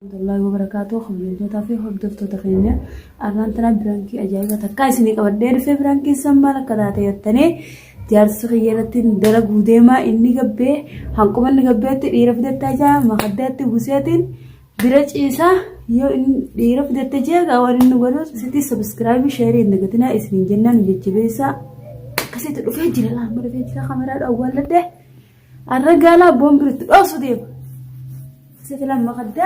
الله وبركاته خمسة تافي هردفتو تخينيا أرانتنا برانكي أجايبة تكايسني كبردين في برانكي سمبالا كداتي يتني جارس خيالتين درق وديما إني قبه هنكم إني قبه تيرف دتاجا ما خدت بوسياتين درج إيسا يو إن يرف دتاجا قوانين نقولوا ستي سبسكرايب شيرين نقدنا اسمين جنان يجيبيسا كسيت رفيع جلا لا مرفيع جلا خمرة أول ده الرجالة بومبرت أصو ديب ستي لما خدت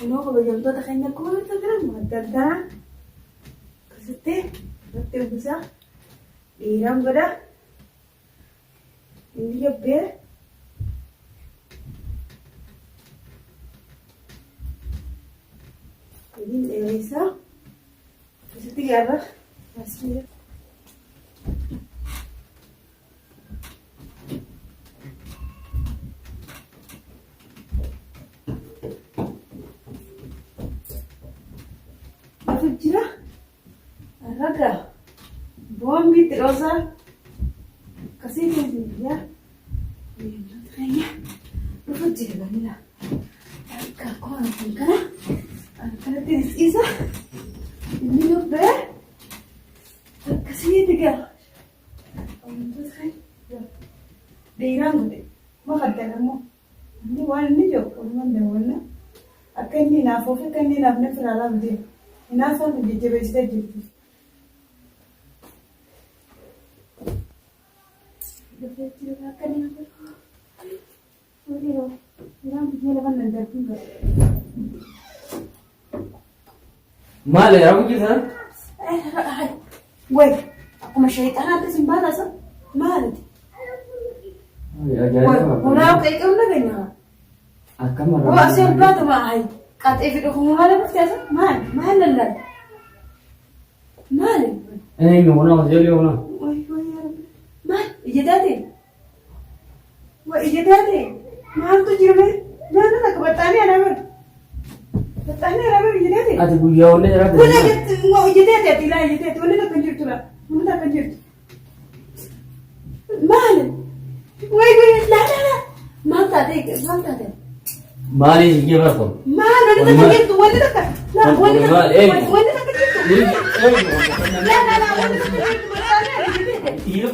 إنه قبل يوم ده تخيلنا كل تجربة مهددة كسته رتب بسا إيرام بدا إني جبه إني إيريسا كسته جابه بسمير Fujira, raga, bombi terosa, kasih ni ya, ni kayaknya, fujira ganila, kau orang kana teris isa, ini lope, kasih tiga, itu kayak, diirang tu, makan kamu, ini wan ni jauh, orang mana, akan ni nafsu, akan ni nafsu firalam dia. Ina son di jebe iste jitu. Jebe jitu akan ni apa? Sorry lo, ina bijne levan nanti pun. Mal ya, kamu kisah? Wait, aku masih tahan atas simbalan sah. Mal. Ya jadi. Orang kayak kamu lagi ni. Akan marah. Wah, asyik berat tu mahal. Kat video kamu malah berjasa, mahal lelak, mahal. Ini mana masih ada mana? Mahal, ijazah wah ijazah mahal tu jiran, mana nak bertanya apa? Bertanya apa ijazah? Ada bujau ni ada. Kau nak mau ijazah tidak ijazah, tu mana nak penjuru tu lah, mana nak penjuru? Mahal, wah la, mahal tak ada. Mari sikit berapa? Mahal, mana nak penjuru? Mana nak? La, mana nak? Mana nak penjuru? La, mana nak penjuru? Tidak.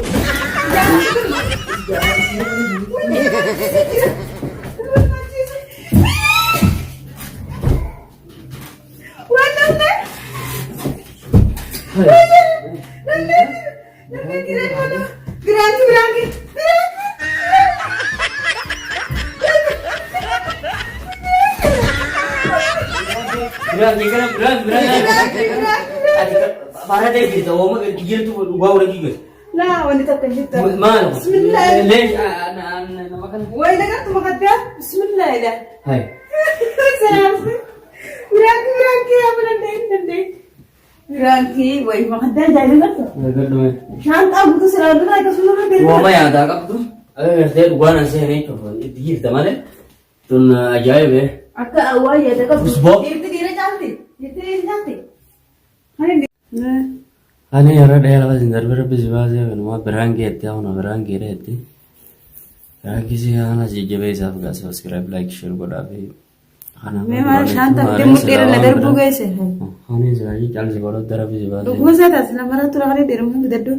Parah deh gitu, omong gigil tuh gua udah gigil. Lah, wanita penjuru. Mana? Bismillah. Leh, anak makan. Wah, ini kan tu makan dah. Bismillah dah. Hai. Salam. Berangki apa nanti? Berangki, wah makan dah jadi kan tu. Agak dulu. Shanta butuh selalu nak kesulitan beri. Gua mah yang tak tu. Saya gua nasi ni tu. Digil tamale. Tun ajaib ya. Akka awal ya, tak Busbok. Itu dia cantik. Hari ni. Ani yara daya lawas indar berbeza kan, mau beranggi ya, mau beranggi reti. Beranggi sih ana sih jabai sah gak subscribe, like, share goda be. Memang Shanta dia mukir nadar bugai sih. Ani sih lagi jalan sih goda darah berbeza. Bukan saya tak selama ratu hari dia rumah kita tu.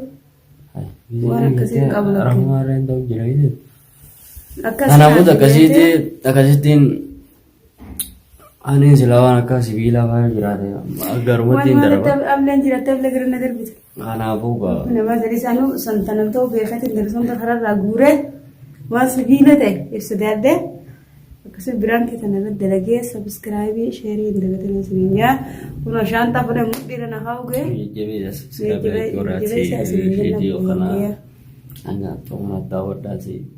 Orang kasih kamu lagi. Orang orang tahu jadi itu. Akas. Anak muda kasih tin. Ani selawan akka sibila mana jirate agar mutin darba tab amlen jirate legar nadar bit ana buga nama dari sanu santanam to bekat dari sonta khara ragure was sibila te irsadade akase brand kita naga delage subscribe share indaga tele sinya uno shanta pone mudira na hauge jadi subscribe korasi video kana anga to mata wadasi